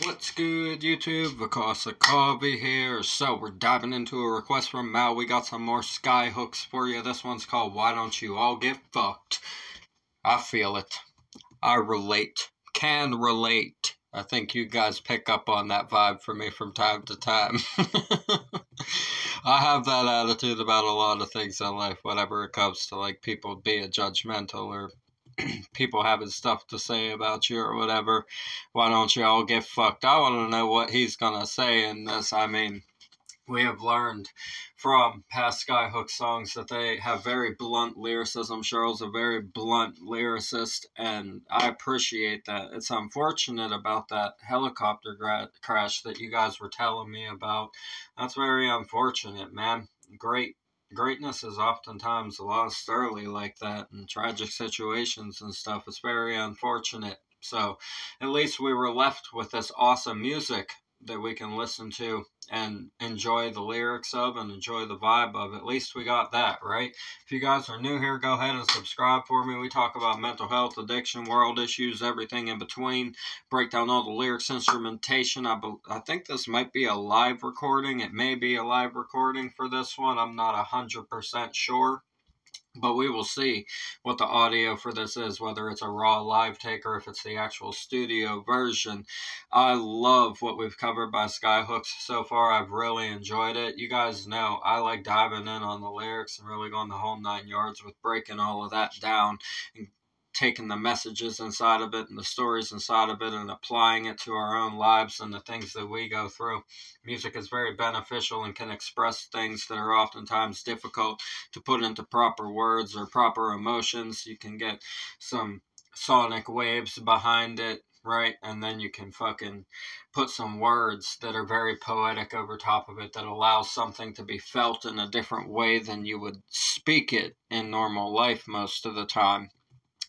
What's good, YouTube? Because of Kobe here. So we're diving into a request from Mal. We got some more Skyhooks for you. This one's called Why Don't You All Get Fucked? I feel it. I relate. Can relate. I think you guys pick up on that vibe from me from time to time. I have that attitude about a lot of things in life, whenever it comes to like people being judgmental or people having stuff to say about you or whatever. Why don't you all get fucked? I want to know what he's gonna say in this. I mean, we have learned from past Skyhook songs that they have very blunt lyricism. Cheryl's a very blunt lyricist, and I appreciate that. It's unfortunate about that helicopter crash that you guys were telling me about. That's very unfortunate, man. Greatness is oftentimes lost early like that in tragic situations and stuff. It's very unfortunate. So at least we were left with this awesome music that we can listen to and enjoy the lyrics of and enjoy the vibe of. At least we got that, right? If you guys are new here, go ahead and subscribe for me. We talk about mental health, addiction, world issues, everything in between. Break down all the lyrics, instrumentation. I think this might be a live recording. It may be a live recording for this one. I'm not 100% sure. But we will see what the audio for this is, whether it's a raw live take or if it's the actual studio version. I love what we've covered by Skyhooks so far. I've really enjoyed it. You guys know I like diving in on the lyrics and really going the whole 9 yards with breaking all of that down and taking the messages inside of it and the stories inside of it and applying it to our own lives and the things that we go through. Music is very beneficial and can express things that are oftentimes difficult to put into proper words or proper emotions. You can get some sonic waves behind it, right? And then you can fucking put some words that are very poetic over top of it that allows something to be felt in a different way than you would speak it in normal life most of the time.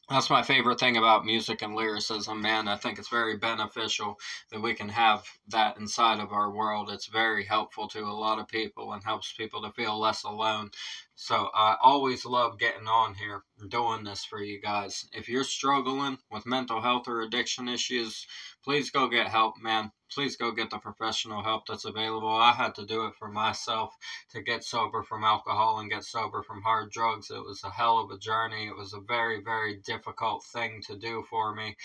That's my favorite thing about music and lyricism, man. I think it's very beneficial that we can have that inside of our world. It's very helpful to a lot of people and helps people to feel less alone. So I always love getting on here and doing this for you guys. If you're struggling with mental health or addiction issues, please go get help, man. Please go get the professional help that's available. I had to do it for myself to get sober from alcohol and get sober from hard drugs. It was a hell of a journey. It was a very, very difficult thing to do for me.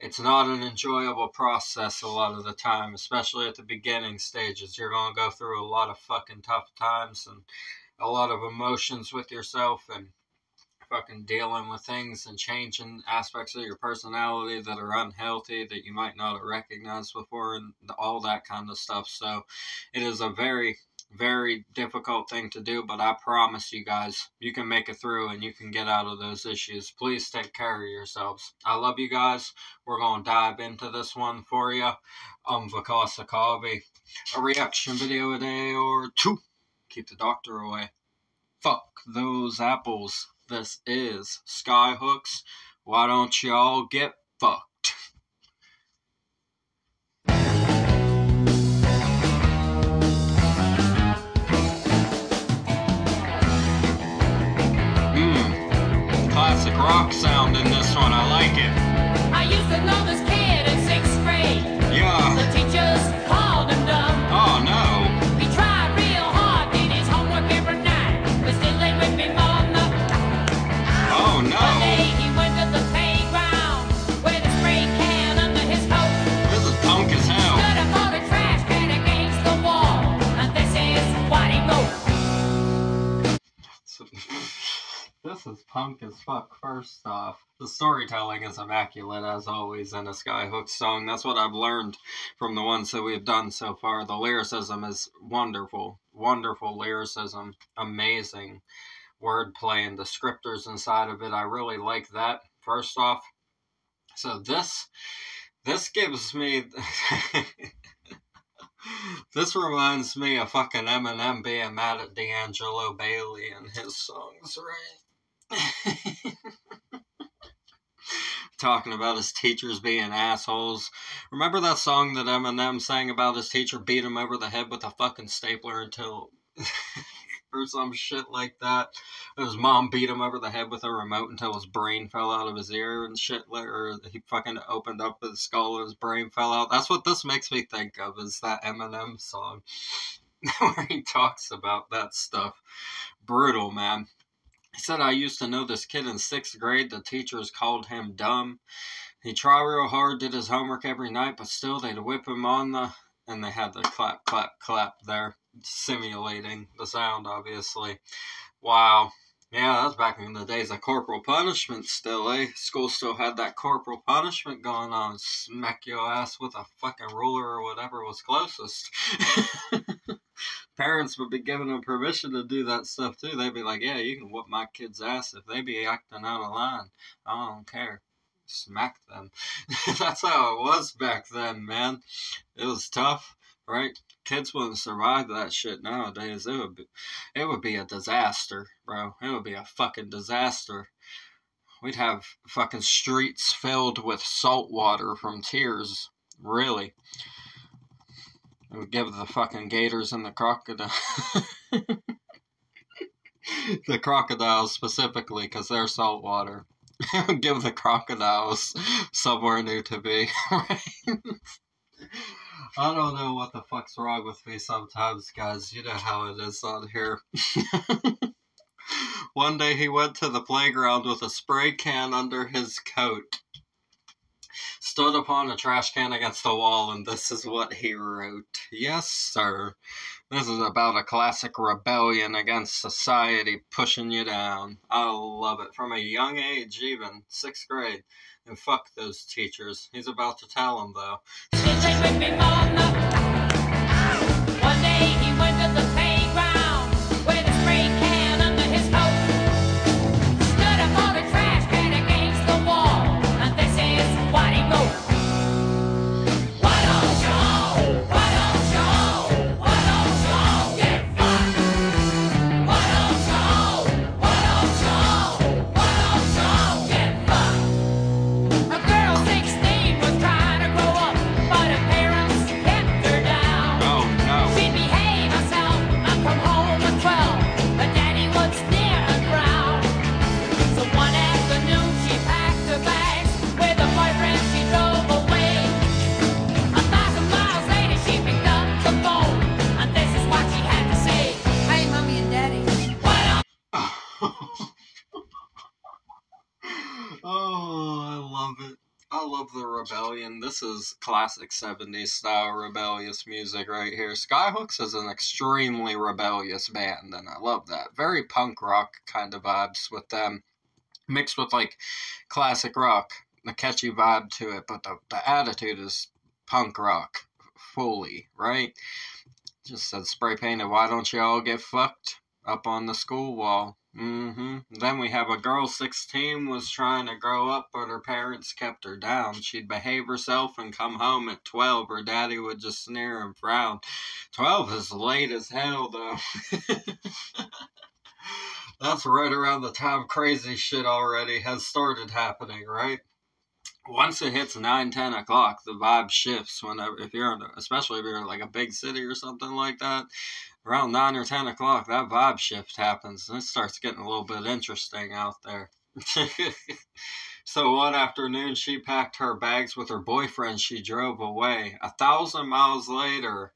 It's not an enjoyable process a lot of the time, especially at the beginning stages. You're going to go through a lot of fucking tough times and a lot of emotions with yourself and fucking dealing with things and changing aspects of your personality that are unhealthy that you might not have recognized before and all that kind of stuff. So it is a very, very difficult thing to do, but I promise you guys, you can make it through and you can get out of those issues. Please take care of yourselves. I love you guys. We're going to dive into this one for you. Because of Kobe, a reaction video a day or two. Keep the doctor away. Fuck those apples. This is Skyhooks. Why don't y'all get fucked? Classic rock sound in this one. I like it. I used to know this kid in 6th grade. Yeah. The teachers called him dumb. Oh no. He tried real hard, did his homework every night, but still ain't with me mom. Oh no. One day he went to the playground with a spray can under his coat. This is punk as hell. Stood up on the trash can against the wall, and this is what he wrote. This is punk as fuck. First off, the storytelling is immaculate as always in a Skyhook song. That's what I've learned from the ones that we've done so far. The lyricism is wonderful. Wonderful lyricism. Amazing wordplay and descriptors inside of it. I really like that, first off. So this gives me... This reminds me of fucking Eminem being mad at D'Angelo Bailey and his songs, right? Talking about his teachers being assholes. Remember that song that Eminem sang about his teacher beat him over the head with a fucking stapler until... or some shit like that. His mom beat him over the head with a remote until his brain fell out of his ear and shit, or he fucking opened up his skull and his brain fell out. That's what this makes me think of, is that Eminem song where he talks about that stuff. Brutal, man. He said, I used to know this kid in 6th grade. The teachers called him dumb. He tried real hard, did his homework every night, but still they'd whip him on the... And they had the clap, clap, clap there, simulating the sound, obviously. Wow. Yeah, that was back in the days of corporal punishment still, eh? School still had that corporal punishment going on. Smack your ass with a fucking ruler or whatever was closest. Parents would be giving them permission to do that stuff too. They'd be like, yeah, you can whoop my kid's ass if they be acting out of line. I don't care. Smack them. That's how it was back then, man. It was tough, right? Kids wouldn't survive that shit nowadays. It would be a disaster, bro. It would be a fucking disaster. We'd have fucking streets filled with salt water from tears. Really. It would give the fucking gators and the crocodile. The crocodiles specifically, because they're salt water. It would give the crocodiles somewhere new to be, right? I don't know what the fuck's wrong with me sometimes, guys. You know how it is on here. One day he went to the playground with a spray can under his coat. Stood upon a trash can against the wall, and this is what he wrote. Yes, sir. This is about a classic rebellion against society pushing you down. I love it. From a young age, even 6th grade. And fuck those teachers. He's about to tell them, though. One day he went to the playground with a spray can under his coat. Stood up on a trash can against the wall, and this is what he wrote. Why don't you get fucked? Why don't you get fucked? A girl 16 was trying to grow up, but her parents kept her down. Oh, no. She'd behave herself and come home at 12, but daddy would stare her ground. So one afternoon she packed her bags, with her boyfriend she drove away. 1,000 miles later she picked up the phone, and this is what she had to say. Hey, mommy and daddy. Why don't Oh, I love it. I love the rebellion. This is classic 70s style rebellious music right here. Skyhooks is an extremely rebellious band, and I love that. Very punk rock kind of vibes with them, mixed with like classic rock, the catchy vibe to it, but the attitude is punk rock fully, right? Just said spray painted, why don't you all get fucked, up on the school wall. Then we have a girl 16 was trying to grow up, but her parents kept her down. She'd behave herself and come home at 12. Her daddy would just sneer and frown. 12 is late as hell, though. That's right around the time crazy shit already has started happening, right? Once it hits 9, 10 o'clock, the vibe shifts. Whenever, especially if you're in like a big city or something like that, around 9 or 10 o'clock, that vibe shift happens, and it starts getting a little bit interesting out there. So one afternoon, she packed her bags with her boyfriend. She drove away. 1,000 miles later,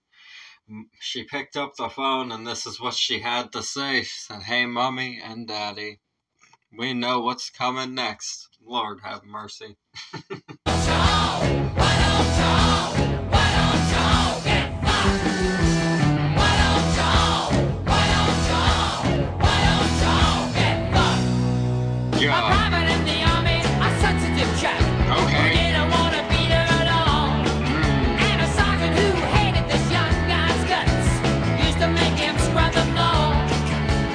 she picked up the phone, and this is what she had to say. She said, hey, Mommy and Daddy, we know what's coming next. Lord have mercy. A private in the army, a sensitive chap. Okay. Who didn't want to beat her at all. And a sergeant who hated this young guy's guts used to make him scrub them all.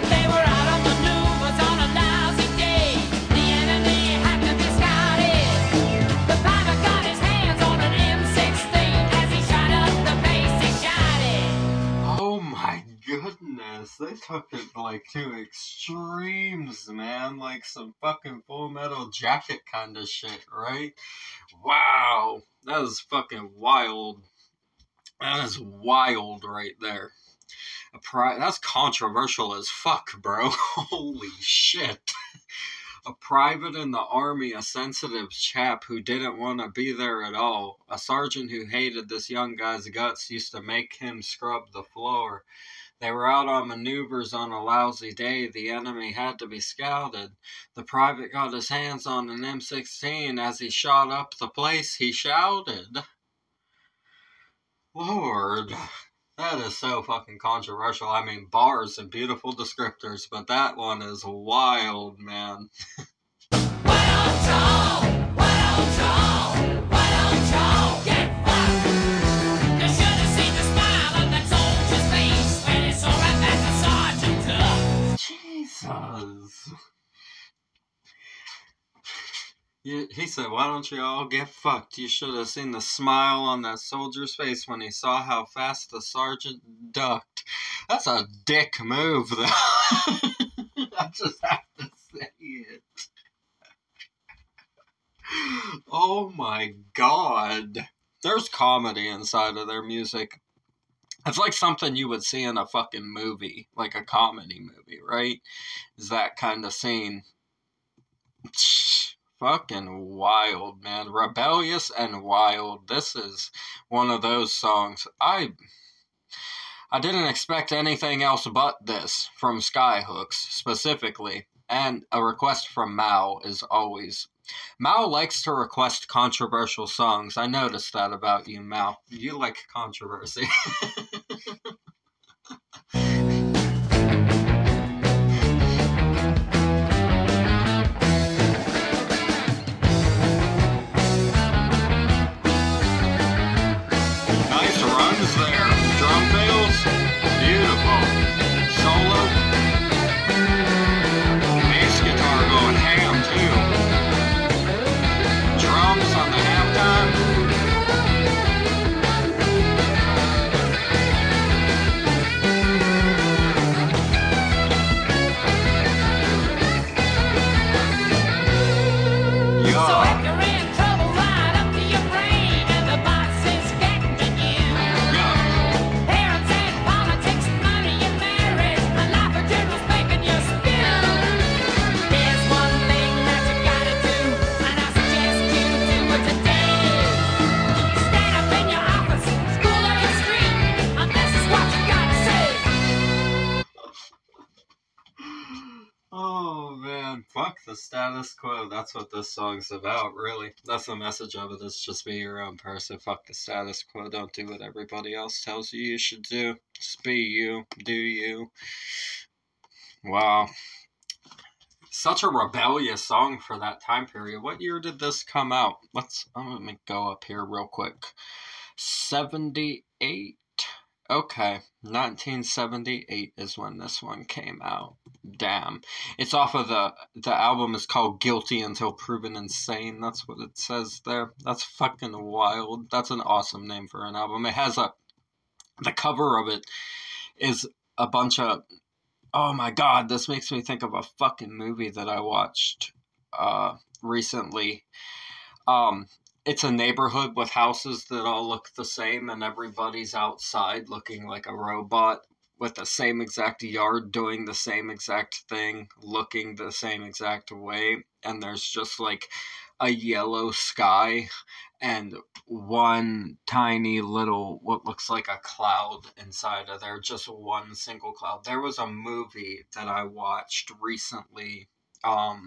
They were out on maneuvers on a lousy day. The enemy had to be scouted. The private got his hands on an M16 as he shot up the base he shot it. Oh my goodness, they took it like to extremes, man. Like some fucking Full Metal Jacket kind of shit, right? Wow, that is fucking wild. That is wild right there. That's controversial as fuck, bro. Holy shit. A private in the army, a sensitive chap who didn't want to be there at all. A sergeant who hated this young guy's guts used to make him scrub the floor. They were out on maneuvers on a lousy day. The enemy had to be scouted. The private got his hands on an M16. As he shot up the place, he shouted. Lord, that is so fucking controversial. I mean, bars and beautiful descriptors, but that one is wild, man. Jesus. He said, why don't you all get fucked? You should have seen the smile on that soldier's face when he saw how fast the sergeant ducked. That's a dick move, though. I just have to say it. Oh my god. There's comedy inside of their music. It's like something you would see in a fucking movie, like a comedy movie, right? Is that kind of scene. Fucking wild, man. Rebellious and wild. This is one of those songs. I didn't expect anything else but this from Skyhooks, specifically. And a request from Mao is always... Mao likes to request controversial songs. I noticed that about you, Mao. You like controversy. Nice runs there. Drum fills. Beautiful. Solo. Bass guitar going ham, too. Drums on the halftime. So if you're in trouble, right up to your brain, and the boss is getting you. Parents and politics, money and marriage, a life of generals making you spill. There's one thing that you gotta do, and I suggest you do it today. Stand up in your office, school or your street, and this is what you gotta say. Oh man, fuck the status quo. That's what this song's about, really. That's the message of it, is just be your own person. Fuck the status quo. Don't do what everybody else tells you you should do. Just be you. Do you. Wow. Such a rebellious song for that time period. What year did this come out? Let me go up here real quick. 78? Okay, 1978 is when this one came out. Damn. It's off of the album is called Guilty Until Proven Insane. That's what it says there. That's fucking wild. That's an awesome name for an album. It has the cover of it is a bunch of, oh my god, this makes me think of a fucking movie that I watched recently. It's a neighborhood with houses that all look the same, and everybody's outside looking like a robot with the same exact yard, doing the same exact thing, looking the same exact way, and there's just like a yellow sky and one tiny little, what looks like a cloud inside of there, just one single cloud. There was a movie that I watched recently, I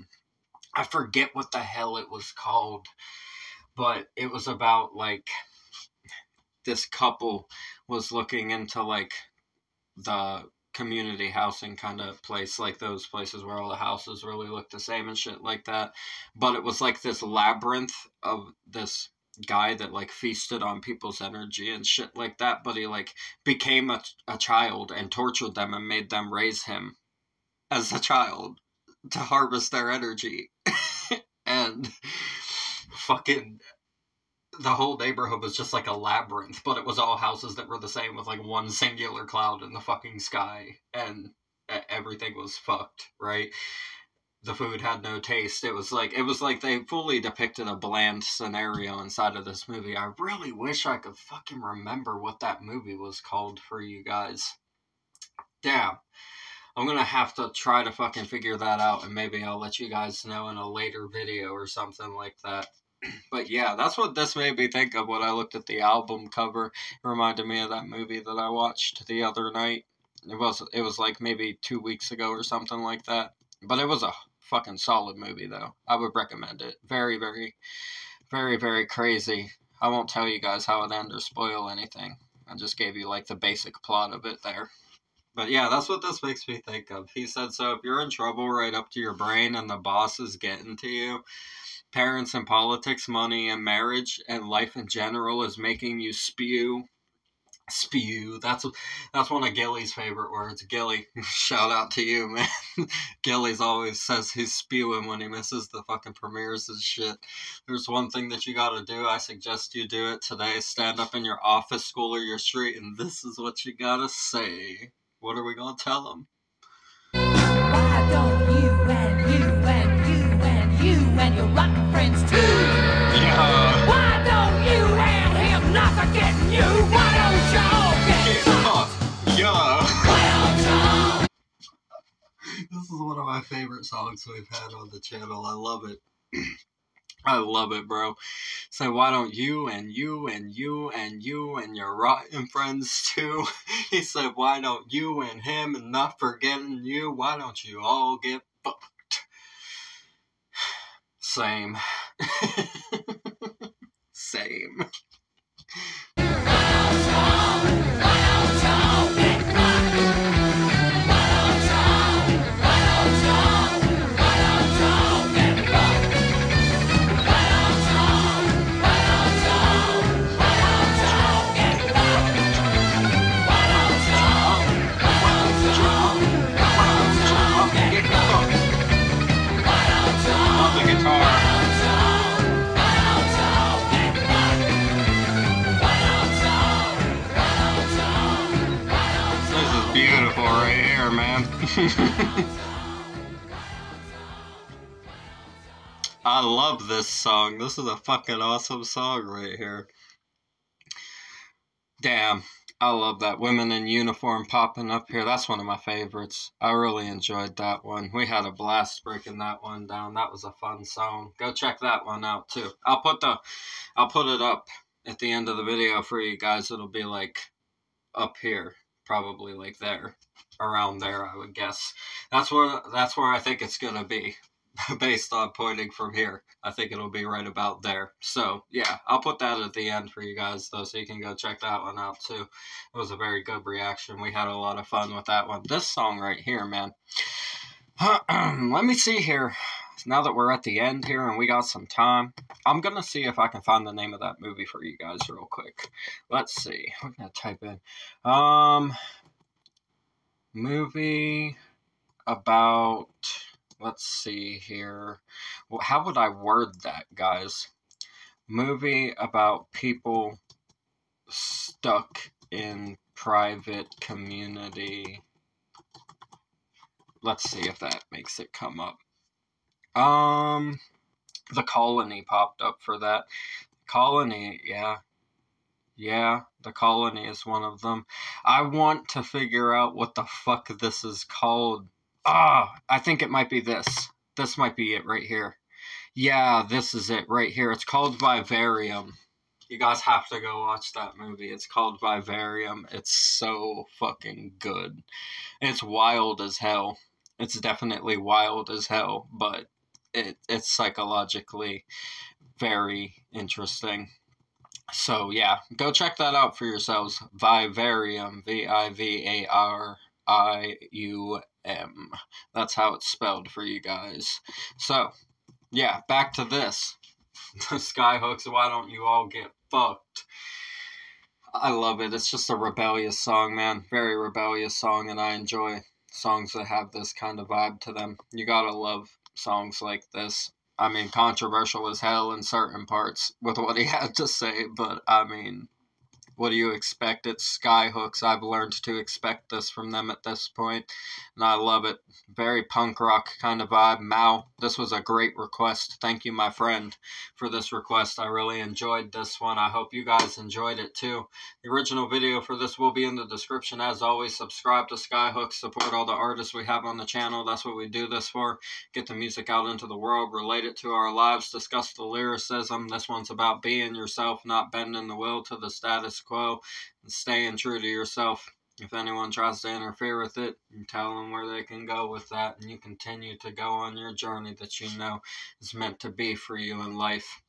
forget what the hell it was called, but it was about, like, this couple was looking into, like, the community housing kind of place, like those places where all the houses really look the same and shit like that. But it was, like, this labyrinth of this guy that, like, feasted on people's energy and shit like that. But he, like, became a child and tortured them and made them raise him as a child to harvest their energy. And fucking the whole neighborhood was just like a labyrinth, but it was all houses that were the same with like one singular cloud in the fucking sky, and everything was fucked, right? The food had no taste. It was like they fully depicted a bland scenario inside of this movie. I really wish I could fucking remember what that movie was called for you guys. Damn. I'm gonna have to try to fucking figure that out, and maybe I'll let you guys know in a later video or something like that. But yeah, that's what this made me think of when I looked at the album cover. It reminded me of that movie that I watched the other night. It was like maybe 2 weeks ago or something like that. But it was a fucking solid movie, though. I would recommend it. Very, very, very, very crazy. I won't tell you guys how it ends or spoil anything. I just gave you like the basic plot of it there. But yeah, that's what this makes me think of. He said, so if you're in trouble right up to your brain and the boss is getting to you, parents and politics, money and marriage, and life in general is making you spew. Spew. That's one of Gilly's favorite words. Gilly, shout out to you, man. Gilly's always says he's spewing when he misses the fucking premieres and shit. There's one thing that you gotta do. I suggest you do it today. Stand up in your office, school, or your street, and this is what you gotta say. What are we gonna tell them? Why don't you and you and you and you and your rotten friends too? Yeah. Why don't you and him not forgetting you? Why don't y'all get fucked? Yeah. Why don't y'all? This is one of my favorite songs we've had on the channel. I love it. I love it, bro. So why don't you and you and you and you and your rotten friends too? He said, why don't you and him and not forgetting you? Why don't you all get fucked? Same. Same. Beautiful right here, man. I love this song. This is a fucking awesome song right here. Damn, I love that. Women in uniform popping up here. That's one of my favorites. I really enjoyed that one. We had a blast breaking that one down. That was a fun song. Go check that one out too. I'll put it up at the end of the video for you guys. It'll be like up here. Probably like there, around there, I would guess. That's where I think it's gonna be, based on pointing from here. I think it'll be right about there. So yeah, I'll put that at the end for you guys though, so you can go check that one out too. It was a very good reaction. We had a lot of fun with that one. This song right here, man. Let me see here. Now that we're at the end here and we got some time, I'm gonna see if I can find the name of that movie for you guys real quick. Let's see. We're gonna type in movie about, let's see here. Well, how would I word that, guys? Movie about people stuck in private community. Let's see if that makes it come up. The Colony popped up for that. Colony, yeah. Yeah, The Colony is one of them. I want to figure out what the fuck this is called. I think it might be this. This might be it right here. Yeah, this is it right here. It's called Vivarium. You guys have to go watch that movie. It's called Vivarium. It's so fucking good. It's wild as hell. It's definitely wild as hell, but it's psychologically very interesting. So yeah, go check that out for yourselves. Vivarium, Vivarium. That's how it's spelled for you guys. So yeah, back to this. Skyhooks, why don't you all get fucked? I love it. It's just a rebellious song, man. Very rebellious song, and I enjoy songs that have this kind of vibe to them. You gotta love songs like this. I mean, controversial as hell in certain parts with what he had to say, but I mean, What do you expect? It's Skyhooks. I've learned to expect this from them at this point, and I love it. Very punk rock kind of vibe. Mal, this was a great request. Thank you, my friend, for this request. I really enjoyed this one. I hope you guys enjoyed it too. The original video for this will be in the description. As always, subscribe to Skyhooks. Support all the artists we have on the channel. That's what we do this for. Get the music out into the world, relate it to our lives, discuss the lyricism. This one's about being yourself, not bending the will to the status quo, and staying true to yourself. If anyone tries to interfere with it, you tell them where they can go with that, and you continue to go on your journey that you know is meant to be for you in life.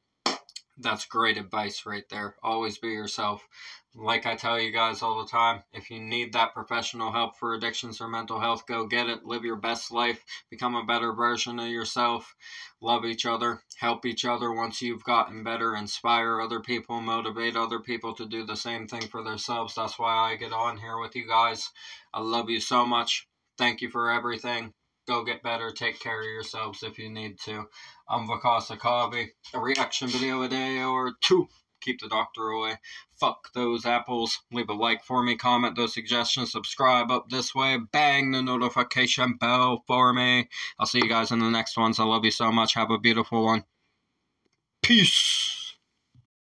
That's great advice right there. Always be yourself. Like I tell you guys all the time, if you need that professional help for addictions or mental health, go get it. Live your best life. Become a better version of yourself. Love each other. Help each other once you've gotten better. Inspire other people. Motivate other people to do the same thing for themselves. That's why I get on here with you guys. I love you so much. Thank you for everything. Go get better. Take care of yourselves if you need to. I'm Vakasa Kavi. A reaction video a day or two. Keep the doctor away. Fuck those apples. Leave a like for me. Comment those suggestions. Subscribe up this way. Bang the notification bell for me. I'll see you guys in the next ones. I love you so much. Have a beautiful one. Peace.